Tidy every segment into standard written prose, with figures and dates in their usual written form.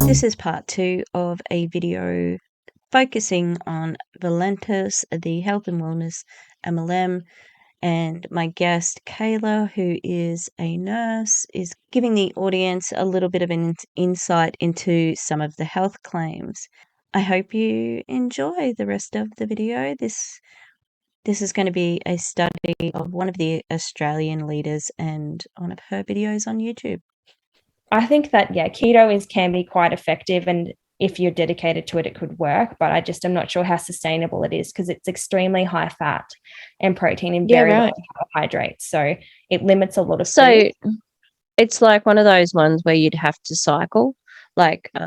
This is part 2 of a video focusing on Valentus, the health and wellness MLM, and my guest Kayla, who is a nurse, is giving the audience a little bit of an insight into some of the health claims. I hope you enjoy the rest of the video. This is going to be a study of one of the Australian leaders and one of her videos on YouTube. I think that, keto can be quite effective, and if you're dedicated to it, it could work, but I'm not sure how sustainable it is because it's extremely high fat and protein and very low carbohydrates. So it limits a lot of food. It's like one of those ones where you'd have to cycle. And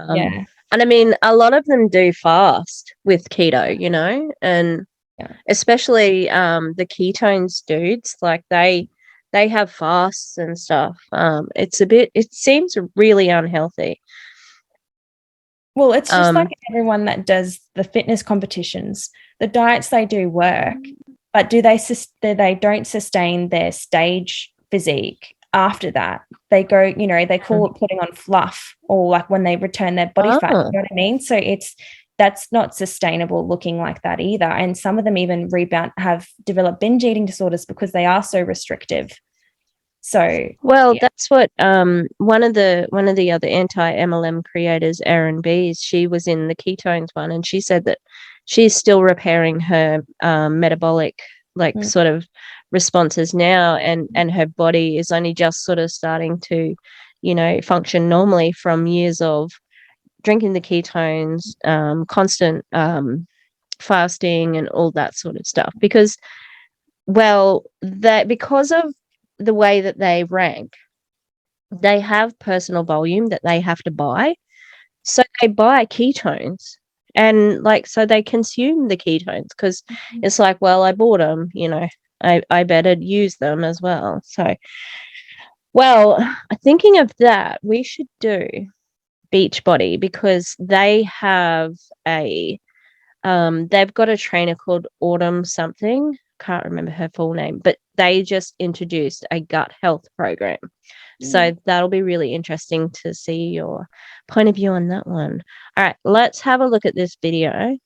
I mean, a lot of them do fast with keto, and especially the ketones dudes, like they have fasts and stuff. It seems really unhealthy. Well, it's just like everyone that does the fitness competitions, the diets they do work, but they don't sustain their stage physique after that. They go, they call it putting on fluff, or like when they return their body fat, you know what I mean? So that's not sustainable looking like that either. And some of them even have developed binge eating disorders because they are so restrictive. So that's what one of the other anti-MLM creators, Erin Bees, she was in the ketones one, and she said that she's still repairing her metabolic sort of responses now, and her body is only just sort of starting to function normally from years of drinking the ketones, constant fasting and all that sort of stuff, because of the way that they rank, they have personal volume that they have to buy. So they buy ketones, and so they consume the ketones because it's like, well, I bought them, I better use them as well. So, thinking of that, we should do Beachbody, because they have they've got a trainer called Autumn something. Can't remember her full name, but they just introduced a gut health program. So that'll be really interesting to see your point of view on that one. All right, let's have a look at this video.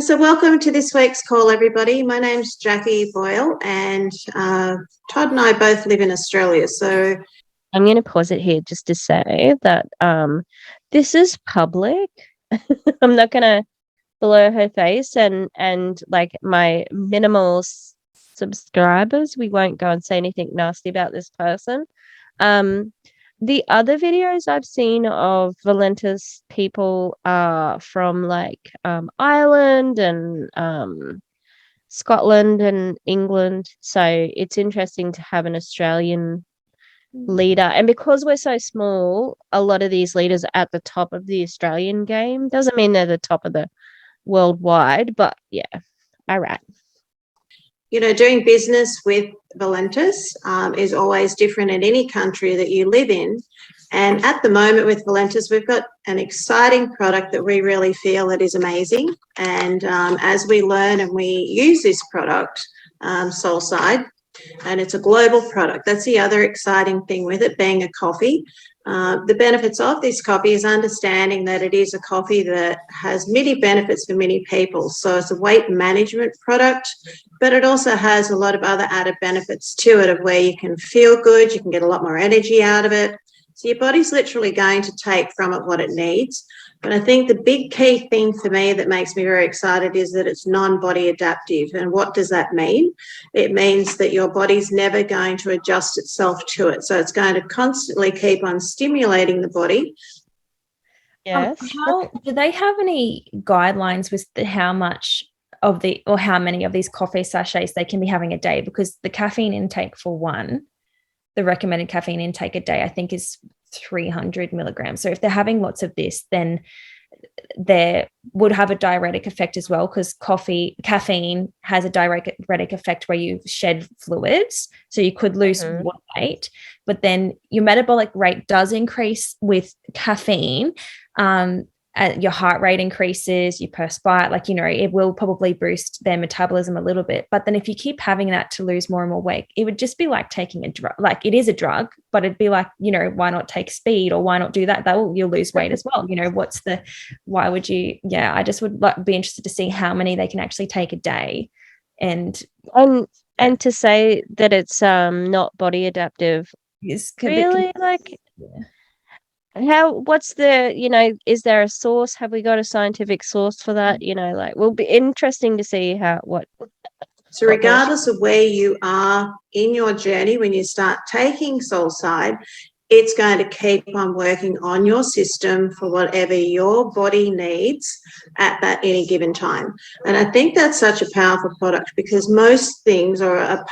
So welcome to this week's call, everybody. My name's Jackie Boyle, and Todd and I both live in Australia. So I'm going to pause it here just to say that this is public. I'm not going to blur her face, and like my minimal subscribers, we won't go and say anything nasty about this person. The other videos I've seen of Valentus people are from Ireland and Scotland and England, so it's interesting to have an Australian leader. And because we're so small, a lot of these leaders are at the top of the Australian game. Doesn't mean they're the top of the worldwide, but all right. Doing business with Valentus is always different in any country that you live in. And at the moment with Valentus, we've got an exciting product that we really feel that is amazing. And as we learn and we use this product, Soulside, and it's a global product. That's the other exciting thing with it being a coffee. The benefits of this coffee is understanding that it is a coffee that has many benefits for many people. So it's a weight management product, but it also has a lot of other added benefits to it, of where you can feel good, you can get a lot more energy out of it. So your body's literally going to take from it what it needs. But I think the big key thing for me that makes me very excited is that it's non-body adaptive. And what does that mean? It means that your body's never going to adjust itself to it. So it's going to constantly keep on stimulating the body. Yes. Do they have any guidelines with how many of these coffee sachets they can be having a day? Because the caffeine intake for one, the recommended caffeine intake a day, I think, is 300 milligrams. So if they're having lots of this, then there would have a diuretic effect as well, because caffeine has a diuretic effect where you shed fluids, so you could lose weight, but then your metabolic rate does increase with caffeine. your heart rate increases, you perspire, like, you know, it will probably boost their metabolism a little bit. But then if you keep having that to lose more and more weight, it would just be like taking a drug. Like, it is a drug, but it'd be like, you know, why not take speed, or why not do that? You'll lose weight as well. You know, why would you? Yeah, I just would be interested to see how many they can actually take a day. And to say that it's not body adaptive, is really, like, what's the, you know, is there a source? Have we got a scientific source for that? You know, like, will be interesting to see So regardless of where you are in your journey, when you start taking SoulSide, it's going to keep on working on your system for whatever your body needs at that any given time. And I think that's such a powerful product, because most things are a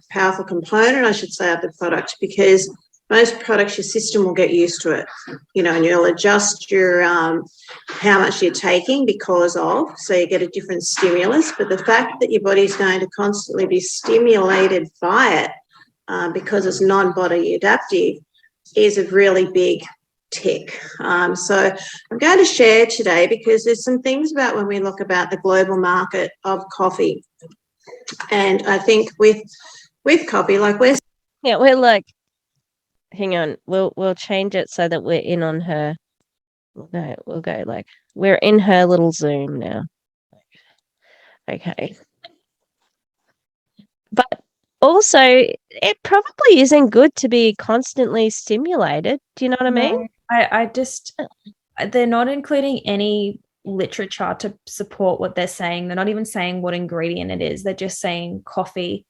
powerful component, I should say, of the product, because most products, your system will get used to it, you know, and you'll adjust your how much you're taking because of, so you get a different stimulus. But the fact that your body's going to constantly be stimulated by it because it's non-body adaptive is a really big tick. So I'm going to share today, because there's some things about when we look about the global market of coffee, and I think with coffee, like we're like, hang on, we'll change it so that we're in on her. No, we'll go like, we're in her little Zoom now. Okay. But also, it probably isn't good to be constantly stimulated. Do you know what I mean? I just, they're not including any literature to support what they're saying. They're not even saying what ingredient it is. They're just saying coffee.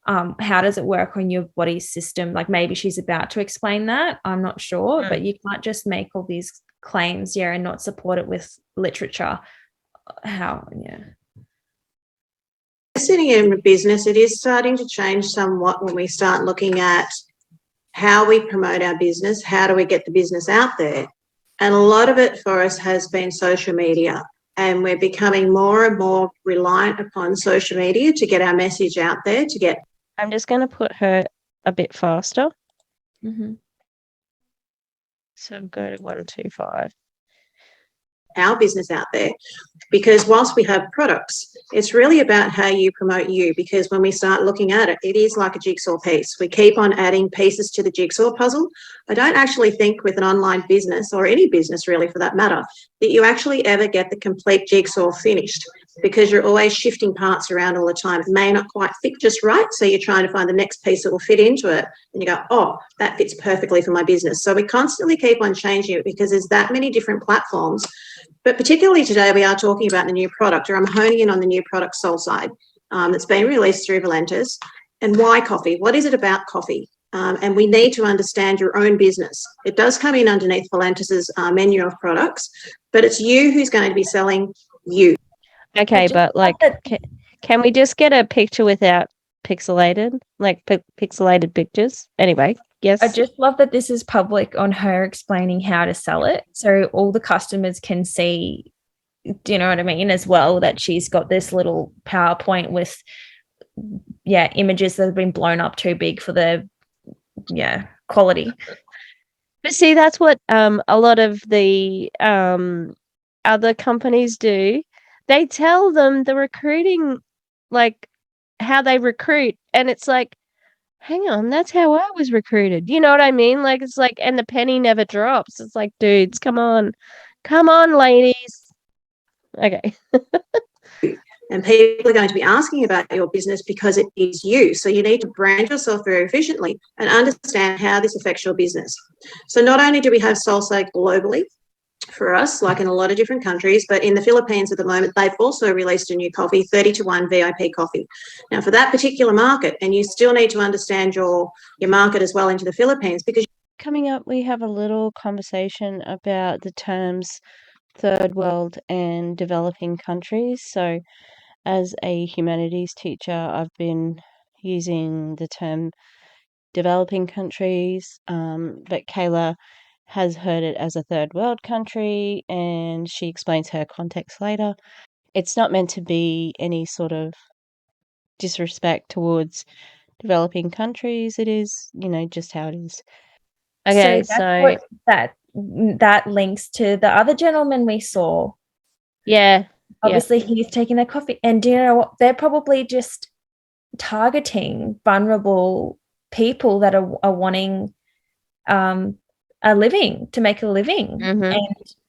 How does it work on your body's system? Like, maybe she's about to explain that. I'm not sure, but you can't just make all these claims, and not support it with literature. Sitting in business, it is starting to change somewhat when we start looking at how we promote our business, how do we get the business out there. And a lot of it for us has been social media, and we're becoming more and more reliant upon social media to get our message out there, to get. I'm just going to put her a bit faster. Mm-hmm. So go to 125. Our business out there, because whilst we have products, it's really about how you promote you, because when we start looking at it, it is like a jigsaw piece. We keep on adding pieces to the jigsaw puzzle. I don't actually think with an online business, or any business really for that matter, that you actually ever get the complete jigsaw finished, because you're always shifting parts around all the time. It may not quite fit just right, so you're trying to find the next piece that will fit into it, and you go, oh, that fits perfectly for my business. So we constantly keep on changing it, because there's that many different platforms. But particularly today, we are talking about the new product, or I'm honing in on the new product, SoulSide, that's been released through Valentus. And why coffee? What is it about coffee? And we need to understand your own business. It does come in underneath Valentus's menu of products, but it's you who's going to be selling you. Okay, but like, can we just get a picture without pixelated, like pixelated pictures? Anyway, yes. I just love that this is public on her explaining how to sell it, so all the customers can see, do you know what I mean, as well, that she's got this little PowerPoint with images that have been blown up too big for the quality. But see, that's what a lot of the other companies do. They tell them the recruiting, like how they recruit, and it's like, hang on, that's how I was recruited. You know what I mean? Like, it's like, and the penny never drops. It's like, dudes, come on, ladies. Okay. And people are going to be asking about your business because it is you. So you need to brand yourself very efficiently and understand how this affects your business. So not only do we have SoulSide globally for us, like in a lot of different countries, but in the Philippines at the moment, they've also released a new coffee, 30-to-1 VIP coffee. Now, for that particular market, and you still need to understand your market as well into the Philippines, because coming up, we have a little conversation about the terms third world and developing countries. So as a humanities teacher, I've been using the term developing countries, but Kayla has heard it as a third world country, and she explains her context later. It's not meant to be any sort of disrespect towards developing countries. It is, just how it is. Okay, so that links to the other gentleman we saw. Yeah. Obviously, he's taking their coffee. And do you know what? They're probably just targeting vulnerable people that are wanting a living, to make a living. And,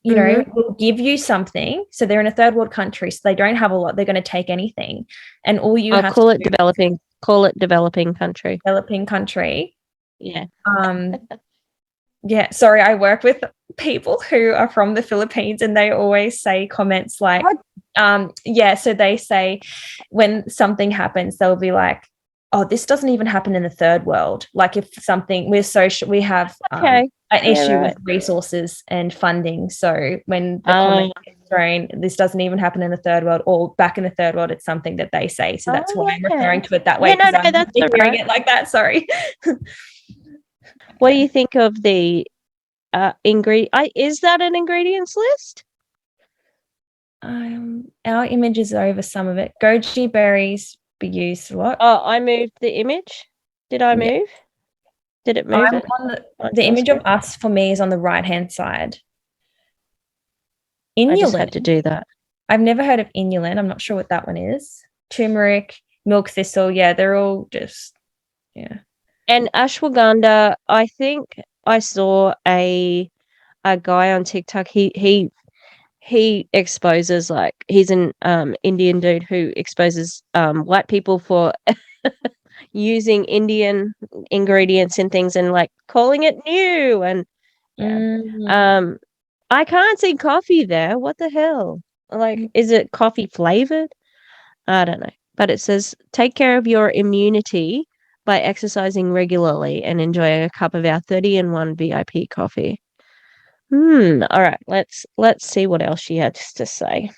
you know, will give you something. So they're in a third world country, so they don't have a lot. They're going to take anything. And all you have to developing. Call it developing country. Developing country. Yeah. Yeah, sorry, I work with people who are from the Philippines, and they always say comments like, so they say when something happens, they'll be like, oh, this doesn't even happen in the third world. Like if something, we have an issue with resources and funding. So when the comment is thrown, this doesn't even happen in the third world, or back in the third world, it's something that they say. So that's why I'm referring to it that way. Yeah, no, that's hearing it like that. Sorry. What do you think of the ingredient? Is that an ingredients list? Our images are over some of it. Goji berries be used a lot. Oh, I moved the image. Did I move? Did it move? The image of us for me is on the right-hand side. Inulin. I just had to do that. I've never heard of inulin. I'm not sure what that one is. Turmeric, milk thistle. Yeah, they're all just, yeah. And ashwagandha, I think I saw a guy on TikTok. He exposes, like, he's an Indian dude who exposes white people for using Indian ingredients in things and like calling it new. And I can't see coffee there. What the hell? Like, is it coffee flavored? I don't know. But it says take care of your immunity by exercising regularly and enjoy a cup of our 30-in-1 VIP coffee. All right, let's see what else she has to say.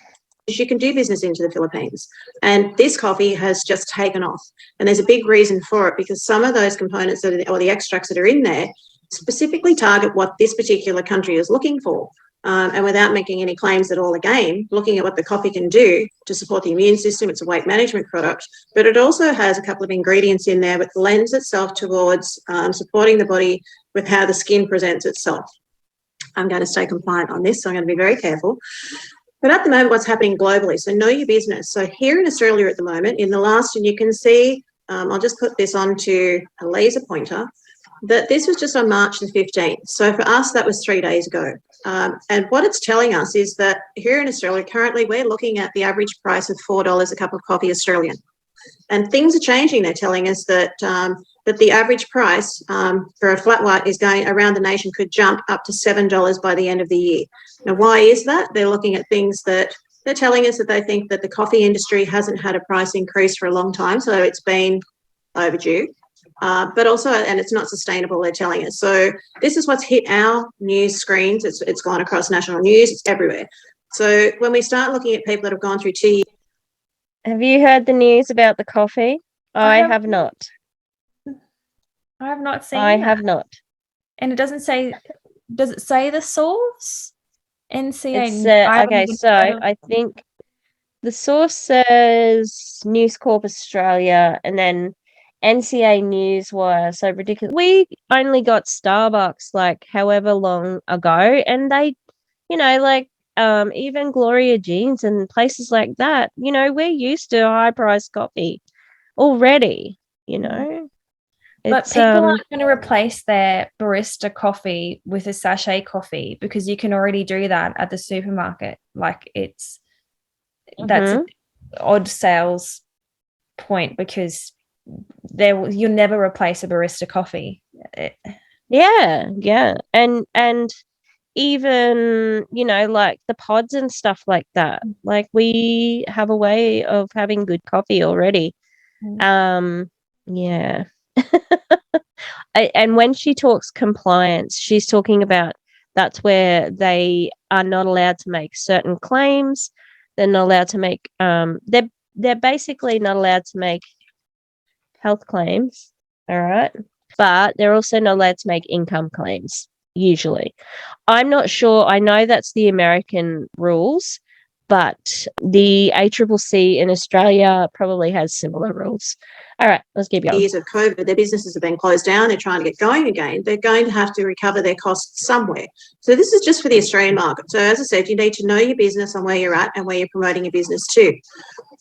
You can do business into the Philippines, and this coffee has just taken off, and there's a big reason for it, because some of those components or the extracts that are in there specifically target what this particular country is looking for. And without making any claims at all, again, looking at what the coffee can do to support the immune system, it's a weight management product, but it also has a couple of ingredients in there that lends itself towards supporting the body with how the skin presents itself. I'm going to stay compliant on this, so I'm going to be very careful. But at the moment, what's happening globally, so know your business. So here in Australia at the moment, in the last, and you can see, I'll just put this onto a laser pointer, that this was just on March the 15th. So for us, that was 3 days ago. And what it's telling us is that here in Australia, currently we're looking at the average price of $4 a cup of coffee Australian. And things are changing. They're telling us that that the average price for a flat white is going around the nation could jump up to $7 by the end of the year. Now, why is that? They're looking at things that they're telling us that they think that the coffee industry hasn't had a price increase for a long time, so it's been overdue. But also, and it's not sustainable, they're telling us. So this is what's hit our news screens. It's gone across national news. It's everywhere. So when we start looking at people that have gone through 2 years. Have you heard the news about the coffee? I have not. I have not seen I that. have not. And it doesn't say, does it say the source? NCA. Okay, so I think the source says News Corp Australia, and then NCA Newswire. So ridiculous. We only got Starbucks like however long ago, and they, you know, like even Gloria Jeans and places like that, you know, we're used to high priced coffee already, you know. But people aren't going to replace their barista coffee with a sachet coffee, because you can already do that at the supermarket. Like that's an odd sales point, because you'll never replace a barista coffee. Yeah. And even, you know, like the pods and stuff like that. Like we have a way of having good coffee already. Yeah. And when she talks compliance, she's talking about that's where they are not allowed to make certain claims. They're not allowed to make they're basically not allowed to make health claims, all right? But they're also not allowed to make income claims, usually. I'm not sure. I know that's the American rules, but the ACCC in Australia probably has similar rules. All right, let's keep going. Years of COVID, their businesses have been closed down. They're trying to get going again. They're going to have to recover their costs somewhere. So this is just for the Australian market. So as I said, you need to know your business and where you're at and where you're promoting your business to.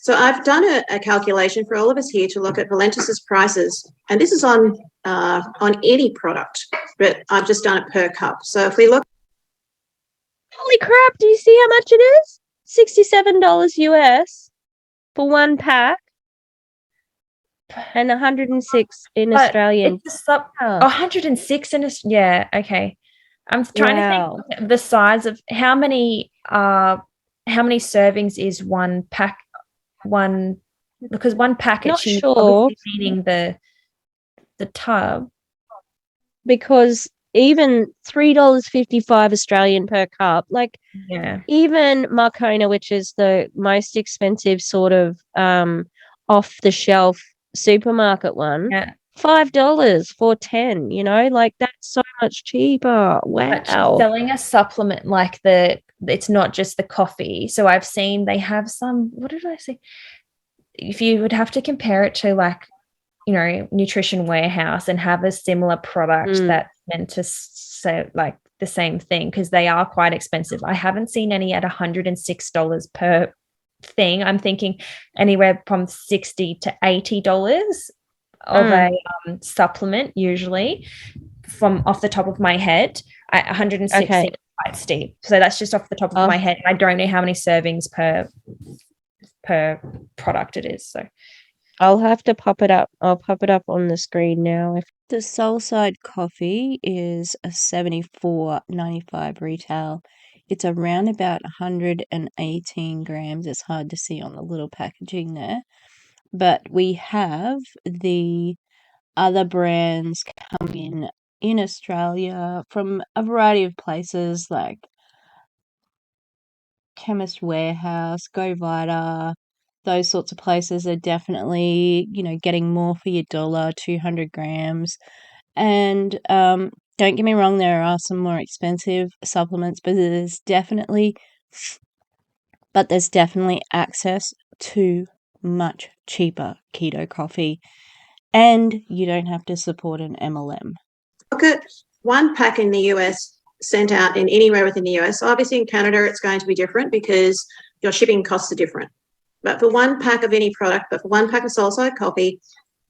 So I've done a calculation for all of us here to look at Valentus's prices, and this is on any product, but I've just done it per cup. So if we look, Holy crap! Do you see how much it is? $67 US for one pack, and 106 in Australian. It's 106 in yeah. Okay, I'm trying to think the size of how many servings is one pack. Because one packet, Not she's sure. obviously feeding the tub. Because even $3.55 Australian per cup, like even Marcona, which is the most expensive sort of off the shelf supermarket one, $5 for 10, you know, like that's so much cheaper. Wow. But she's selling a supplement like it's not just the coffee. So I've seen they have some, what did I say? If you would have to compare it to like, you know, Nutrition Warehouse and have a similar product that's meant to say like the same thing, because they are quite expensive. I haven't seen any at $106 per thing. I'm thinking anywhere from $60 to $80 of a supplement, usually, from off the top of my head. 106 seems quite steep. So that's just off the top of my head. I don't know how many servings per product it is. So I'll have to pop it up. I'll pop it up on the screen now. The Soulside coffee is a $74.95 retail. It's around about 118 grams. It's hard to see on the little packaging there. But we have the other brands come in Australia from a variety of places like Chemist Warehouse, Go Vita. Those sorts of places are definitely, you know, getting more for your dollar, 200 grams. And don't get me wrong, there are some more expensive supplements, but there's definitely access to much cheaper keto coffee, and you don't have to support an MLM. Look at one pack in the US sent out in anywhere within the US. Obviously in Canada it's going to be different because your shipping costs are different. But for one pack of any product, but for one pack of Soulside coffee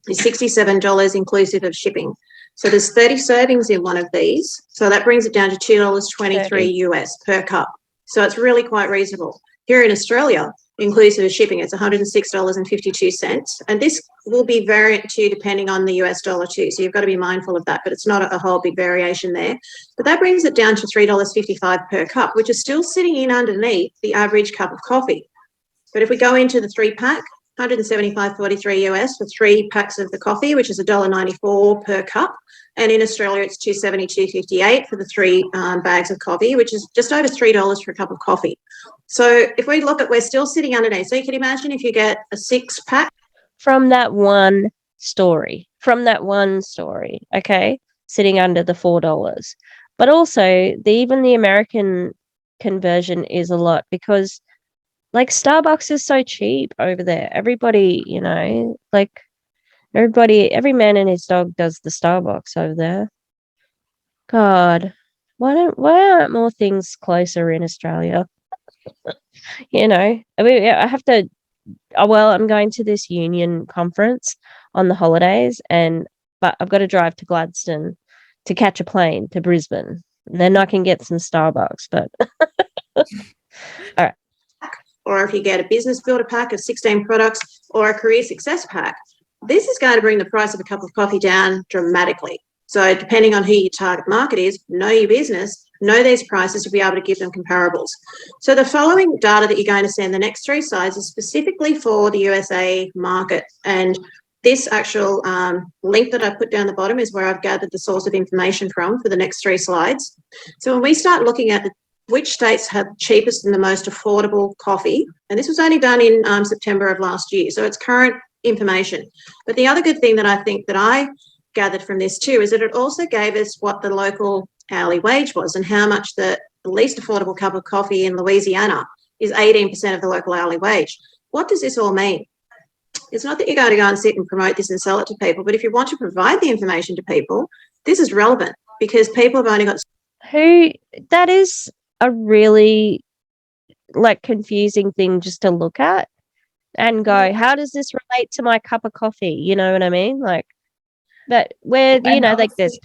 is $67 inclusive of shipping. So there's 30 servings in one of these. So that brings it down to $2.23 US per cup. So it's really quite reasonable. Here in Australia, inclusive of shipping, it's $106.52. And this will be variant too, depending on the US dollar too. So you've got to be mindful of that, but it's not a whole big variation there. But that brings it down to $3.55 per cup, which is still sitting in underneath the average cup of coffee. But if we go into the 3-pack, $175.43 US for 3 packs of the coffee, which is $1.94 per cup. And in Australia, it's $272.58 for the 3 bags of coffee, which is just over $3 for a cup of coffee. So if we look at, we're still sitting underneath. So you can imagine if you get a 6-pack. From that one story, okay, sitting under the $4. But also, even the American conversion is a lot because, like, Starbucks is so cheap over there. Everybody, you know, like, every man and his dog does the Starbucks over there. God, why aren't more things closer in Australia? You know, I have to. Well, I'm going to this union conference on the holidays, but I've got to drive to Gladstone to catch a plane to Brisbane. And then I can get some Starbucks. But all right. Or if you get a business builder pack of 16 products or a career success pack, this is going to bring the price of a cup of coffee down dramatically. So depending on who your target market is, know your business, know these prices to be able to give them comparables. So the following data that you're going to see in the next 3 slides is specifically for the USA market. And this actual link that I put down the bottom is where I've gathered the source of information from for the next 3 slides. So when we start looking at which states have cheapest and the most affordable coffee, and this was only done in September of last year, so it's current information. But the other good thing that I think that I gathered from this too is that it also gave us what the local hourly wage was and how much the least affordable cup of coffee in Louisiana is 18% of the local hourly wage. What does this all mean? It's not that you're going to go and sit and promote this and sell it to people, but if you want to provide the information to people, this is relevant because people have only got... That is a really like confusing thing just to look at and go, how does this relate to my cup of coffee? You know what I mean? Like, but where, you know, like there's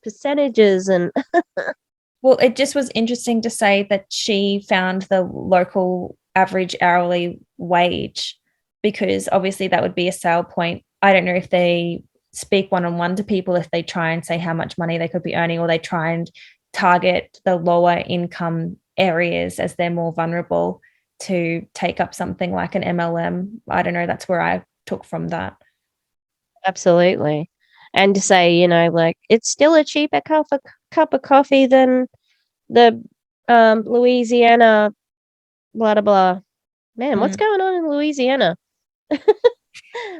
percentages and well, it just was interesting to say that she found the local average hourly wage, because obviously that would be a sale point. I don't know if they speak one-on-one to people, if they try and say how much money they could be earning, or they try and target the lower income areas as they're more vulnerable to take up something like an MLM. I don't know. That's where I took from that. Absolutely. And to say, you know, like it's still a cheaper cup of coffee than the Louisiana blah, blah, blah. Man, what's going on in Louisiana?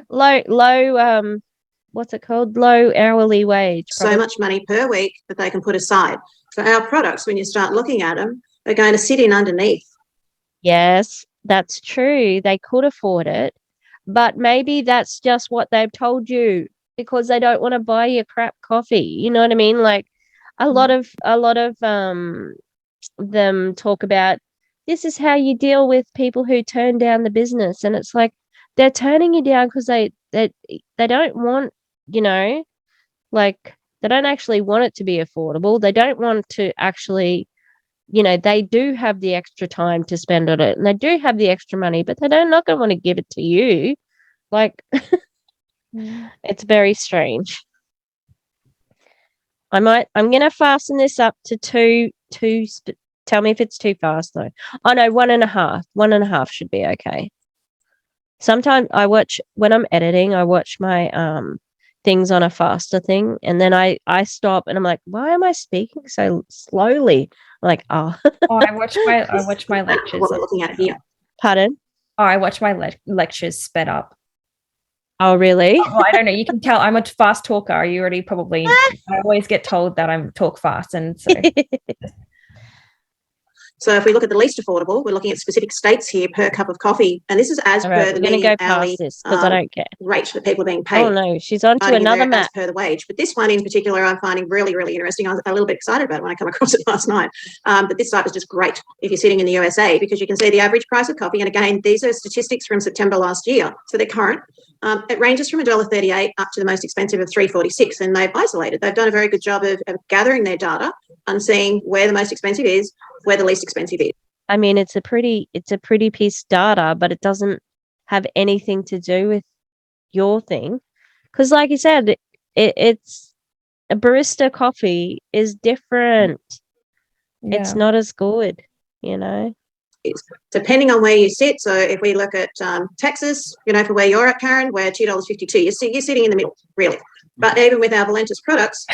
low what's it called? Low hourly wage. So much money per week that they can put aside. So our products, when you start looking at them, are going to sit in underneath. Yes, that's true. They could afford it, but maybe that's just what they've told you because they don't want to buy your crap coffee. You know what I mean? Like a lot of them talk about this is how you deal with people who turn down the business, and it's like they're turning you down because they don't want, you know, like they don't actually want it to be affordable. They don't want to actually, you know, they do have the extra time to spend on it and they do have the extra money, but they don't not going to want to give it to you. Like it's very strange. I'm going to fasten this up to two. Tell me if it's too fast though. Oh no, 1.5. 1.5 should be okay. Sometimes when I'm editing, I watch my things on a faster thing, and then I stop and I'm like, why am I speaking so slowly? I'm like, oh. I watch my lectures. What we're looking at here. Pardon? Oh, I watch my lectures sped up. Oh, really? Well, I don't know. You can tell I'm a fast talker. You already probably. I always get told that I talk fast, and so. So if we look at the least affordable, we're looking at specific states here per cup of coffee, and this is as per the median hourly because I don't care. rate that people are being paid. Oh no, she's on to another map. As per the wage, but this one in particular, I'm finding really, really interesting. I was a little bit excited about it when I come across it last night. But this site was just great if you're sitting in the USA because you can see the average price of coffee, and again, these are statistics from September last year, so they're current. It ranges from $1.38 up to the most expensive of $3.46, and they've isolated. They've done a very good job of gathering their data and seeing where the most expensive is, where the least expensive is. I mean, it's a pretty piece of data, but it doesn't have anything to do with your thing. Because like you said, it's a barista coffee is different. Yeah. It's not as good, you know. It's depending on where you sit. So if we look at Texas, you know, for where you're at, Karen, we're $2.52. You're sitting in the middle, really. But even with our Valentus products,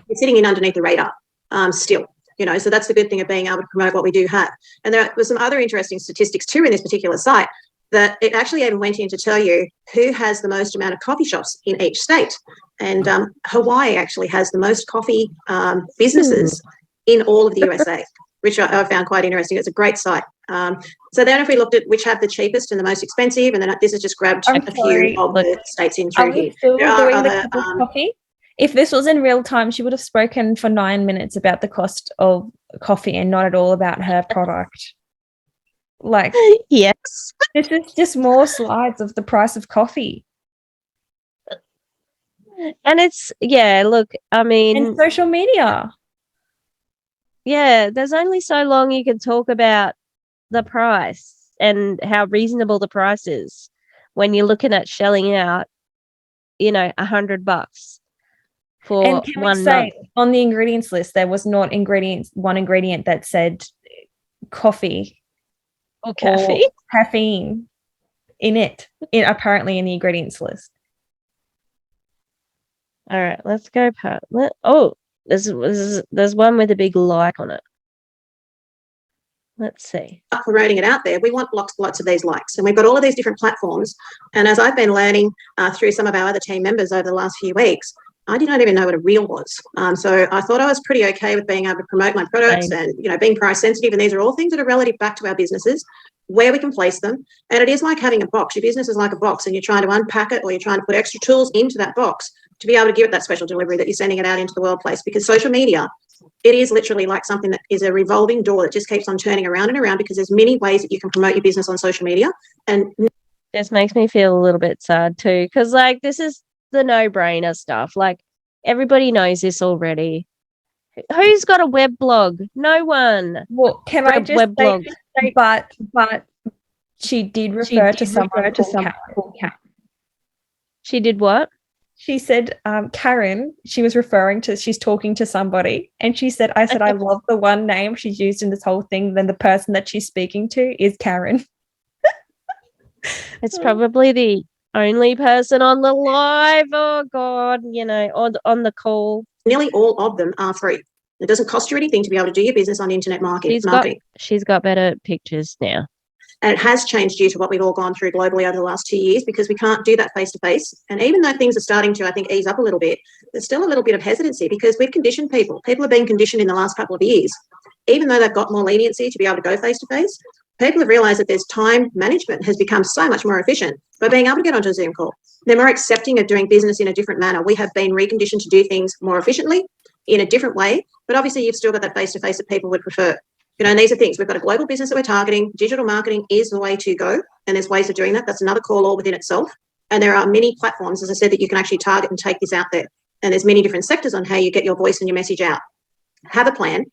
you're sitting in underneath the radar still. You know, so that's the good thing of being able to promote what we do have. And there were some other interesting statistics too in this particular site that it actually even went in to tell you who has the most amount of coffee shops in each state. And Hawaii actually has the most coffee businesses in all of the USA, which I found quite interesting. It's a great site. So then if we looked at which have the cheapest and the most expensive, and then this has just grabbed a few of the states in through here. There are other coffee. If this was in real time, she would have spoken for 9 minutes about the cost of coffee and not at all about her product. Like, yes, this is just more slides of the price of coffee. And it's, yeah, look, I mean. And social media. Yeah, there's only so long you can talk about the price and how reasonable the price is when you're looking at shelling out, you know, $100. And can we say on the ingredients list there was not one ingredient that said coffee or caffeine in it, apparently in the ingredients list. All right, let's go past. There's one with a big like on it. Let's see. Promoting it out there, we want lots of these likes, and we've got all of these different platforms. And as I've been learning through some of our other team members over the last few weeks, I did not even know what a reel was. So I thought I was pretty okay with being able to promote my products and, being price sensitive. And these are all things that are relative back to our businesses, where we can place them. And it is like having a box. Your business is like a box, and you're trying to unpack it, or you're trying to put extra tools into that box to be able to give it that special delivery that you're sending it out into the workplace. Because social media, it is literally like something that is a revolving door that just keeps on turning around and around, because there's many ways that you can promote your business on social media. And this makes me feel a little bit sad too, because like this is the no-brainer stuff. Like everybody knows this already. Who's got a web blog? No one. Well, can I just say, but she did refer to someone called Karen. She did what? She said, Karen, she's talking to somebody, and she said, I love the one name she's used in this whole thing, then the person that she's speaking to is Karen. It's probably the only person on the live, oh God, on the call. Nearly all of them are free. It doesn't cost you anything to be able to do your business on internet marketing. She's got better pictures now. And it has changed due to what we've all gone through globally over the last 2 years, because we can't do that face-to-face. And even though things are starting to, I think, ease up a little bit, there's still a little bit of hesitancy, because we've conditioned people. People have been conditioned in the last couple of years. Even though they've got more leniency to be able to go face-to-face, people have realised that there's time management has become so much more efficient by being able to get onto a Zoom call. They're more accepting of doing business in a different manner. We have been reconditioned to do things more efficiently in a different way, but obviously you've still got that face-to-face that people would prefer. And these are things. We've got a global business that we're targeting. Digital marketing is the way to go, and there's ways of doing that. That's another call all within itself. And there are many platforms, as I said, that you can actually target and take this out there. And there's many different sectors on how you get your voice and your message out. Have a plan.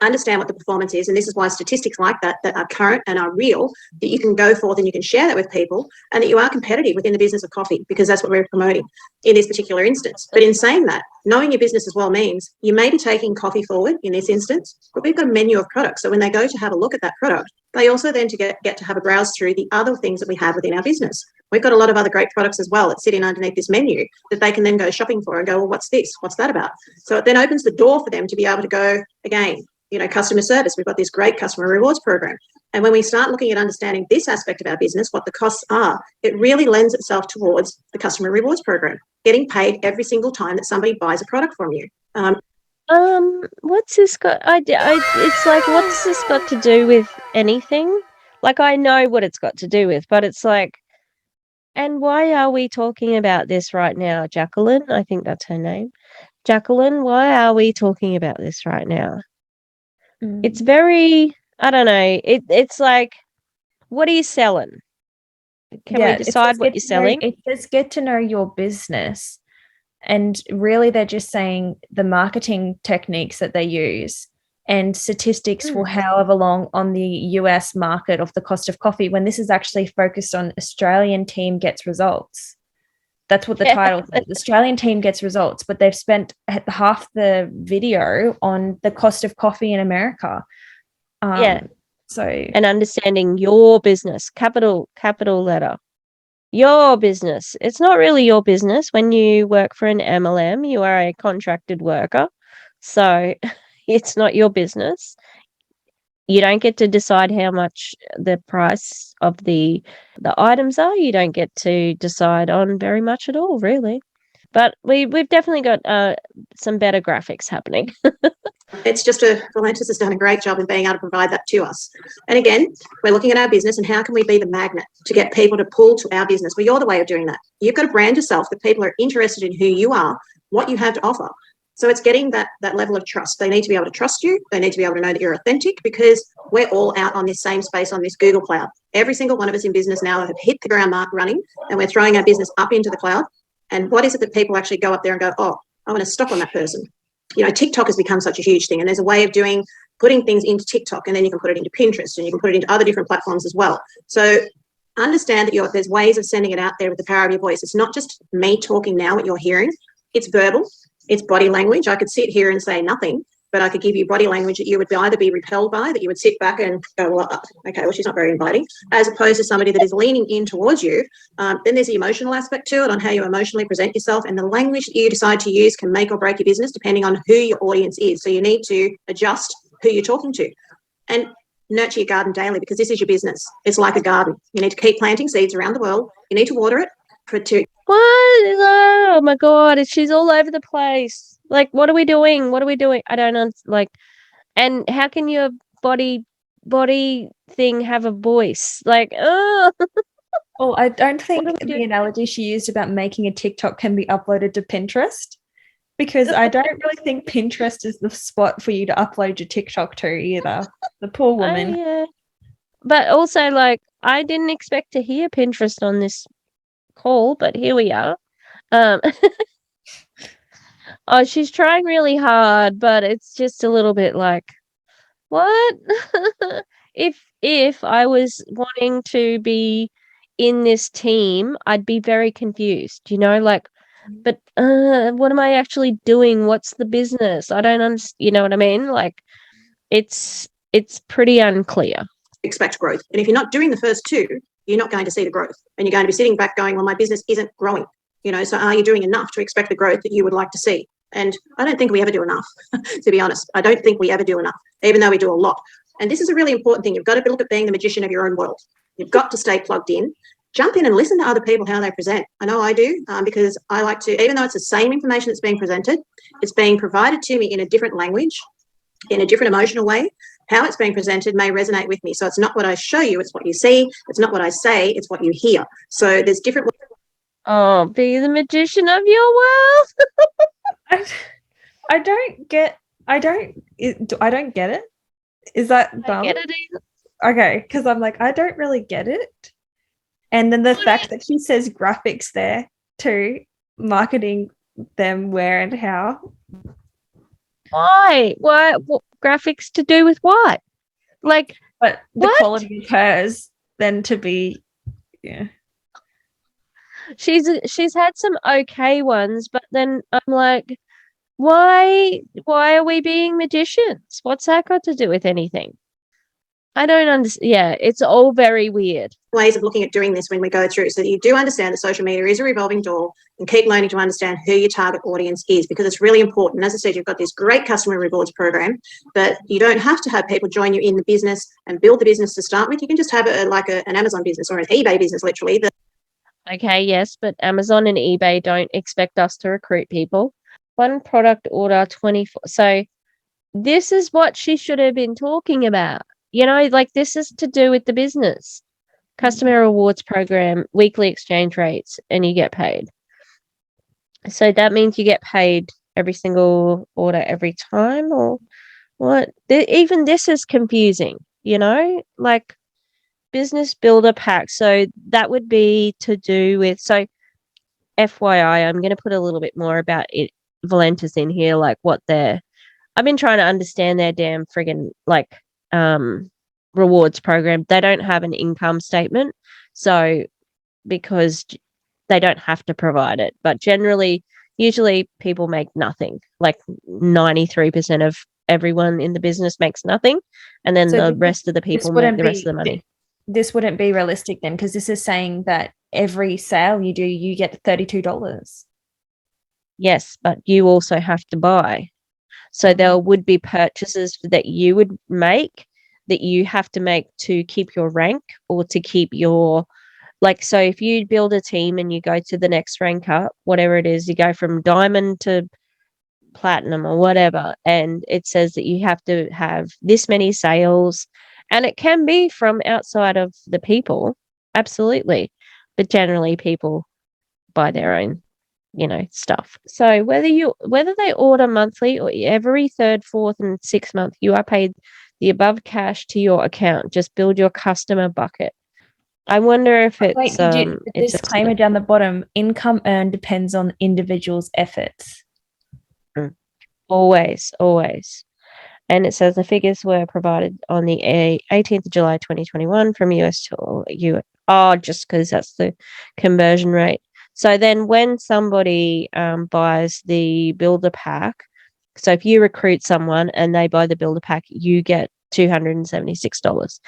Understand what the performance is, and this is why statistics like that are current and are real, that you can go forth and you can share that with people, and that you are competitive within the business of coffee, because that's what we're promoting in this particular instance. But in saying that, knowing your business as well means you may be taking coffee forward in this instance, but we've got a menu of products. So when they go to have a look at that product, they also then get to have a browse through the other things that we have within our business. We've got a lot of other great products as well that sit in underneath this menu that they can then go shopping for and go, well, what's this? What's that about? So it then opens the door for them to be able to go, again, customer service. We've got this great customer rewards program. And when we start looking at understanding this aspect of our business, what the costs are, it really lends itself towards the customer rewards program, getting paid every single time that somebody buys a product from you. What's this got? It's like, what's this got to do with anything? Like, I know what it's got to do with, but it's like, and why are we talking about this right now, Jacqueline? I think that's her name. Jacqueline, why are we talking about this right now? It's very, I don't know. It's like, what are you selling? Can we decide what you're selling? It says get to know your business. And really, they're just saying the marketing techniques that they use and statistics for however long on the US market of the cost of coffee, when this is actually focused on Australian team gets results. That's what the title says. The Australian team gets results, but they've spent half the video on the cost of coffee in America. So, and understanding your business, capital letter, your business. It's not really your business. When you work for an MLM, you are a contracted worker. So it's not your business. You don't get to decide how much the price of the items are. You don't get to decide on very much at all, really. But we've definitely got some better graphics happening. It's just Valentus has done a great job in being able to provide that to us. And again, we're looking at our business and how can we be the magnet to get people to pull to our business? Well, you're the way of doing that. You've got to brand yourself that people are interested in who you are, what you have to offer. So it's getting that level of trust. They need to be able to trust you. They need to be able to know that you're authentic, because we're all out on this same space on this Google Cloud. Every single one of us in business now have hit the ground mark running, and we're throwing our business up into the cloud. And what is it that people actually go up there and go, oh, I want to stop on that person? TikTok has become such a huge thing, and there's a way of putting things into TikTok, and then you can put it into Pinterest, and you can put it into other different platforms as well. So understand that there's ways of sending it out there with the power of your voice. It's not just me talking now, what you're hearing. It's verbal. It's body language. I could sit here and say nothing, but I could give you body language that you would either be repelled by, that you would sit back and go, well, okay, well, she's not very inviting, as opposed to somebody that is leaning in towards you. Then there's the emotional aspect to it, on how you emotionally present yourself, and the language that you decide to use can make or break your business depending on who your audience is. So you need to adjust who you're talking to and nurture your garden daily, because this is your business. It's like a garden. You need to keep planting seeds around the world. You need to water it What? Oh my God, she's all over the place. Like, what are we doing? What are we doing? I don't know. Like, and how can your body thing have a voice? Like, oh, Well, I don't think what do we the do? analogy she used about making a TikTok can be uploaded to Pinterest, because I don't really think Pinterest is the spot for you to upload your TikTok to either. The poor woman. Yeah. But also, like, I didn't expect to hear Pinterest on this call, but here we are. Um, oh, she's trying really hard, but it's just a little bit like, what? If I was wanting to be in this team, I'd be very confused, like, but what am I actually doing? What's the business? I don't understand, you know what I mean? Like, it's pretty unclear. Expect growth. And if you're not doing the first two, you're not going to see the growth. And you're going to be sitting back going, well, my business isn't growing. So are you doing enough to expect the growth that you would like to see? And I don't think we ever do enough, to be honest. I don't think we ever do enough, even though we do a lot. And this is a really important thing. You've got to look at being the magician of your own world. You've got to stay plugged in. Jump in and listen to other people, how they present. I know I do, because I like to, even though it's the same information that's being presented, it's being provided to me in a different language, in a different emotional way. How it's being presented may resonate with me. So it's not what I show you, it's what you see. It's not what I say, it's what you hear. So there's different. Oh, be the magician of your world. I don't get it. Is that dumb? I get it either. Okay, because I'm like, I don't really get it. And then the fact that she says graphics there too, marketing them where and how. Why? What graphics to do with what? Like, but the what? quality of hers then to be, yeah. She's had some okay ones, but then I'm like, why are we being magicians? What's that got to do with anything? I don't understand. Yeah, it's all very weird. Ways of looking at doing this when we go through, so that you do understand that social media is a revolving door, and keep learning to understand who your target audience is, because it's really important. As I said, you've got this great customer rewards program, but you don't have to have people join you in the business and build the business to start with. You can just have it like an Amazon business or an eBay business, literally. Okay, yes, but Amazon and eBay don't expect us to recruit people. One product order, 24. So this is what she should have been talking about. Like, this is to do with the business. Customer rewards program, weekly exchange rates, and you get paid. So that means you get paid every single order every time, or what? Even this is confusing, like business builder pack. So that would be to do with, so FYI, I'm going to put a little bit more about it, Valentus in here, like I've been trying to understand their damn friggin' like rewards program. They don't have an income statement, so because they don't have to provide it, but usually people make nothing. Like 93% of everyone in the business makes nothing, and then the rest of the people make the rest of the money. This wouldn't be realistic then, because this is saying that every sale you do, you get $32. Yes, but you also have to buy. So there would be purchases that you would make that you have to make to keep your rank, or to keep your, like, so if you build a team and you go to the next rank up, whatever it is, you go from diamond to platinum or whatever, and it says that you have to have this many sales, and it can be from outside of the people, absolutely, but generally people buy their own stuff. So whether they order monthly or every third, fourth, and sixth month, you are paid the above cash to your account. Just build your customer bucket. I wonder if it's the disclaimer down the bottom: income earned depends on individuals' efforts. Always. And it says the figures were provided on the 18th of July 2021 from US to EU. Oh, just because that's the conversion rate. So then when somebody buys the builder pack, so if you recruit someone and they buy the builder pack, you get $276.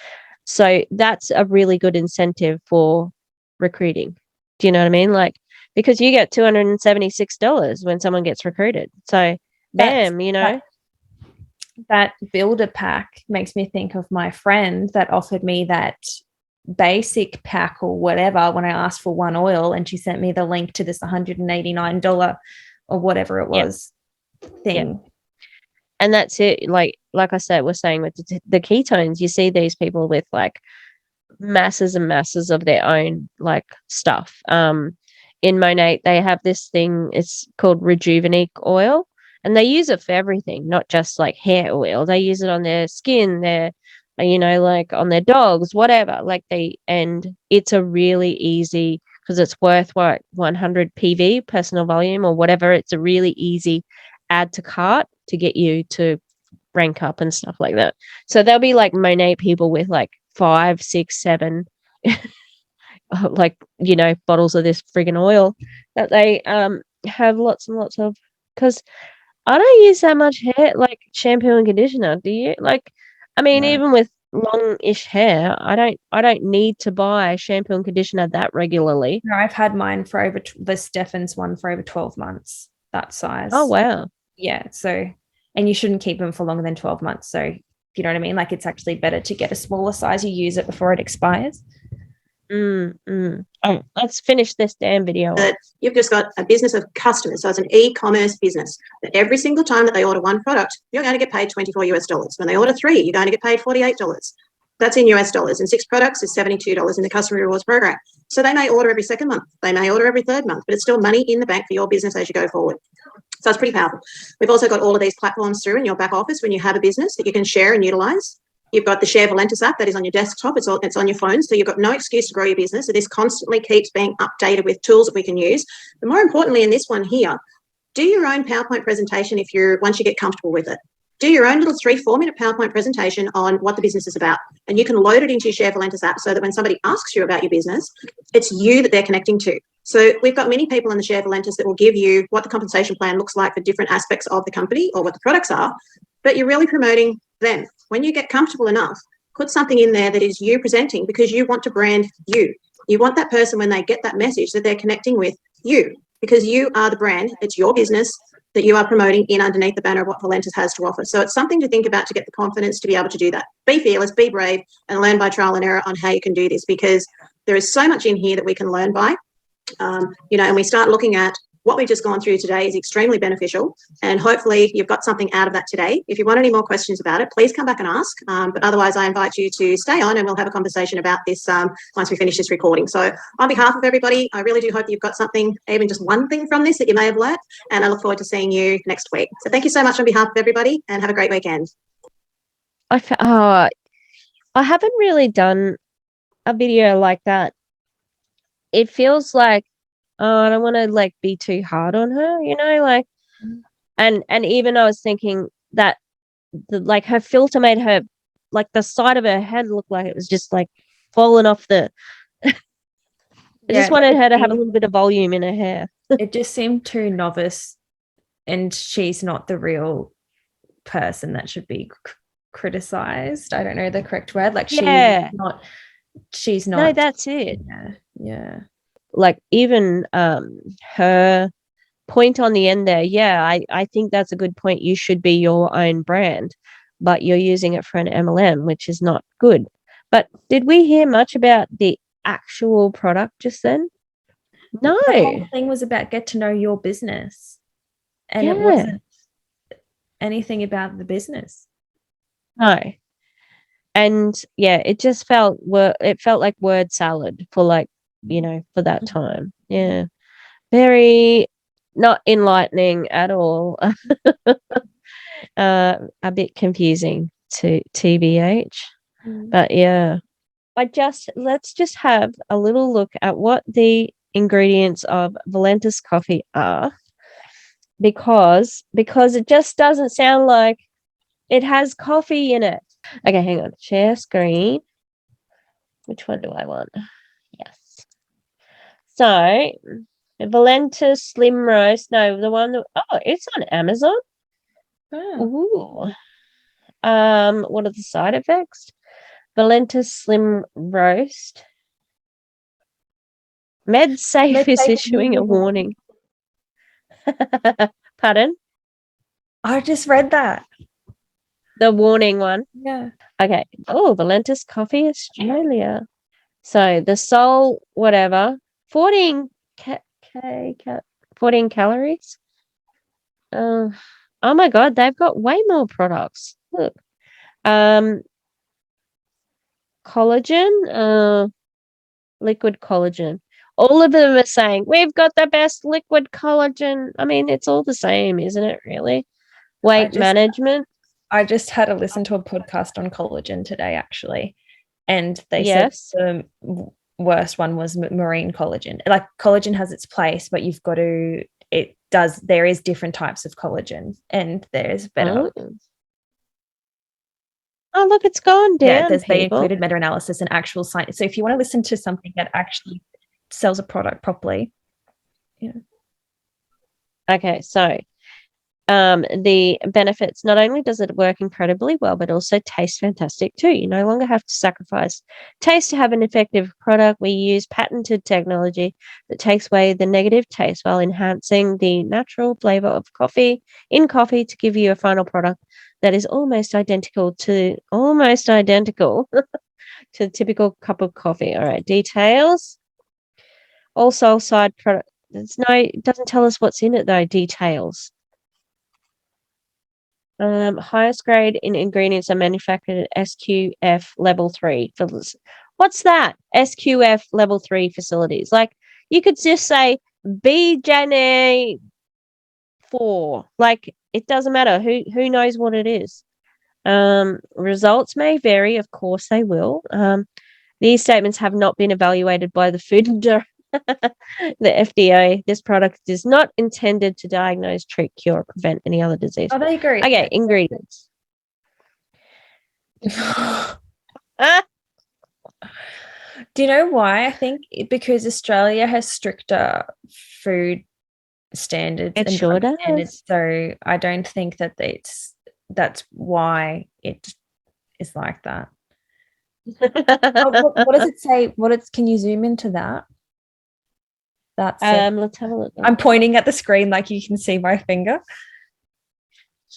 So that's a really good incentive for recruiting. Do you know what I mean? Like, because you get $276 when someone gets recruited. So bam, That builder pack makes me think of my friend that offered me that basic pack or whatever when I asked for one oil, and she sent me the link to this $189 or whatever it was thing. Yeah. And that's it. Like I said, we're saying with the ketones, you see these people with like masses and masses of their own like stuff. In Monate, they have this thing, it's called Rejuvenique oil, and they use it for everything, not just like hair oil. They use it on their skin, their, like on their dogs, whatever. And it's a really easy, because it's worth what, 100 PV, personal volume or whatever. It's a really easy add to cart to get you to rank up and stuff like that. So there'll be like Monate people with like 5, 6, 7 like bottles of this friggin' oil that they have lots and lots of, because I don't use that much hair, like shampoo and conditioner. Do you? Like, I mean, No. even with long-ish hair, I don't need to buy shampoo and conditioner that regularly. No, I've had mine for over the Stefan's one for over 12 months, that size. Oh wow. Yeah, so, and you shouldn't keep them for longer than 12 months, so you know what I mean? Like, it's actually better to get a smaller size. You use it before it expires. Oh, let's finish this damn video. That you've just got a business of customers. So it's an e-commerce business that every single time that they order one product, you're going to get paid $24. When they order 3, you're going to get paid $48. That's in US dollars. And 6 products is $72 in the customer rewards program. So they may order every second month. They may order every third month, but it's still money in the bank for your business as you go forward. So it's pretty powerful. We've also got all of these platforms through in your back office when you have a business that you can share and utilize. You've got the Share Valentus app that is on your desktop. It's on your phone. So you've got no excuse to grow your business. So this constantly keeps being updated with tools that we can use. But more importantly, in this one here, do your own PowerPoint presentation once you get comfortable with it. Do your own little 3-4 minute PowerPoint presentation on what the business is about. And you can load it into your Share Valentus app so that when somebody asks you about your business, it's you that they're connecting to. So we've got many people in the Share Valentus that will give you what the compensation plan looks like for different aspects of the company or what the products are, but you're really promoting them. When you get comfortable enough, put something in there that is you presenting, because you want to brand you. You want that person, when they get that message, that they're connecting with you, because you are the brand. It's your business that you are promoting in underneath the banner of what Valentus has to offer. So it's something to think about to get the confidence to be able to do that. Be fearless, be brave, and learn by trial and error on how you can do this, because there is so much in here that we can learn by. And we start looking at what we've just gone through today is extremely beneficial, and hopefully you've got something out of that today. If you want any more questions about it, please come back and ask. But otherwise, I invite you to stay on and we'll have a conversation about this once we finish this recording. So on behalf of everybody, I really do hope that you've got something, even just one thing from this that you may have learned, and I look forward to seeing you next week. So thank you so much on behalf of everybody, and have a great weekend. I haven't really done a video like that. It feels like, I don't want to like be too hard on her, like, and even I was thinking that like her filter made her, like the side of her head look like it was just like falling off I just wanted her to have a little bit of volume in her hair. It just seemed too novice, and she's not the real person that should be criticized. I don't know the correct word. Like, she's not. No, that's it. Yeah. Like, even her point on the end there, I think that's a good point. You should be your own brand, but you're using it for an MLM, which is not good. But did we hear much about the actual product just then? No. The whole thing was about get to know your business, and it wasn't anything about the business. No. And it just felt like word salad for like, for that time. Yeah. Very not enlightening at all. A bit confusing to TBH. But yeah. Let's just have a little look at what the ingredients of Valentus coffee are, because it just doesn't sound like it has coffee in it. Okay, hang on. Share screen. Which one do I want? Yes. So, Valentus Slim Roast. No, the one that, it's on Amazon. Ooh. What are the side effects? Valentus Slim Roast. MedSafe is issuing a warning. Pardon? I just read that. The warning one. Yeah. Okay. Oh, Valentus Coffee Australia. So the Soul, whatever, 14 14 calories. Oh my God, they've got way more products. Look, collagen, liquid collagen. All of them are saying we've got the best liquid collagen. I mean, it's all the same, isn't it? Really, weight management. I just had to listen to a podcast on collagen today, actually, and they Yes. said the worst one was marine collagen. Like, collagen has its place, but you've got to. There is different types of collagen, and there's better. Oh, look, it's gone down. They included meta-analysis and actual science. So if you want to listen to something that actually sells a product properly, yeah. Okay, so the benefits, not only does it work incredibly well, but also tastes fantastic too. You no longer have to sacrifice taste to have an effective product. We use patented technology that takes away the negative taste while enhancing the natural flavor of coffee to give you a final product that is almost identical to a typical cup of coffee. All right, details. All soul side product. It doesn't tell us what's in it though. Details. Highest grade in ingredients are manufactured at SQF level 3. What's that? SQF level 3 facilities. Like, you could just say BJNA 4. Like, it doesn't matter. Who knows what it is? Results may vary. Of course they will. These statements have not been evaluated by the Food and the FDA. This product is not intended to diagnose, treat, cure, or prevent any other disease. Oh, they agree. Okay, ingredients. Do you know why? I think because Australia has stricter food standards. It sure does. So I don't think that that's why it is like that. What does it say? Can you zoom into that? That's let's have a look. I'm pointing at the screen like you can see my finger.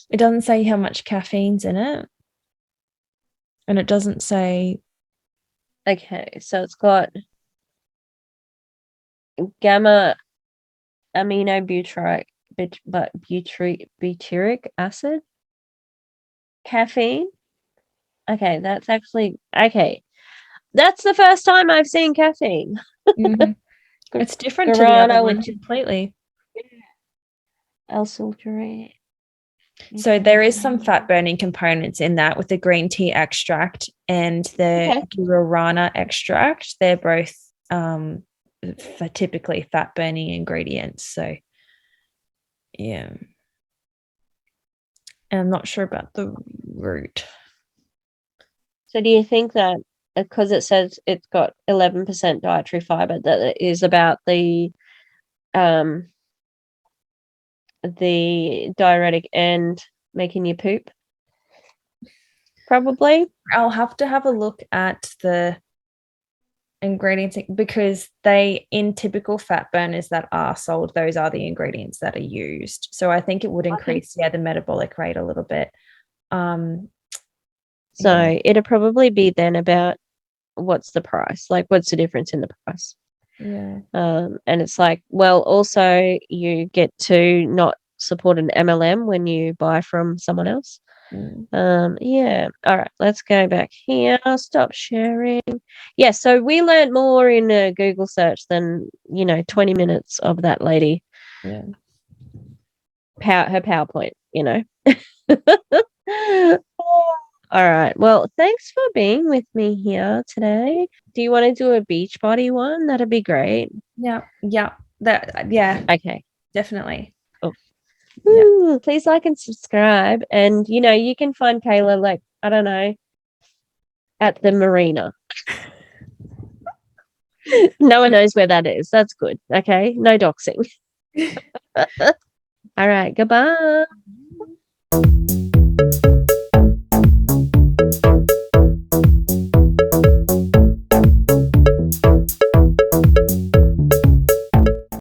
It doesn't say how much caffeine's in it. And it doesn't say. Okay, so it's got gamma aminobutyric butyric acid, caffeine. Okay, that's actually okay. That's the first time I've seen caffeine. Mm-hmm. It's different to the other one completely. L-sulfurate. So there is some fat burning components in that with the green tea extract and the guarana extract. They're both typically fat burning ingredients. So yeah. And I'm not sure about the root. So do you think that because it says it's got 11% dietary fiber, that it is about the diuretic and making you poop? Probably. I'll have to have a look at the ingredients because in typical fat burners that are sold, those are the ingredients that are used. So I think it would increase the metabolic rate a little bit. So it'd probably be then about what's the price? Like, what's the difference in the price? Yeah. And it's like, well, also you get to not support an MLM when you buy from someone else. Yeah. All right, let's go back here. Stop sharing. Yeah, so we learned more in a Google search than 20 minutes of that lady. Yeah. Her PowerPoint. All right. Well, thanks for being with me here today. Do you want to do a Beachbody one? That'd be great. Yeah. Okay. Definitely. Oh. Yeah. Please like and subscribe. And, you can find Kayla, like, I don't know, at the marina. No one knows where that is. That's good. Okay. No doxing. All right. Goodbye.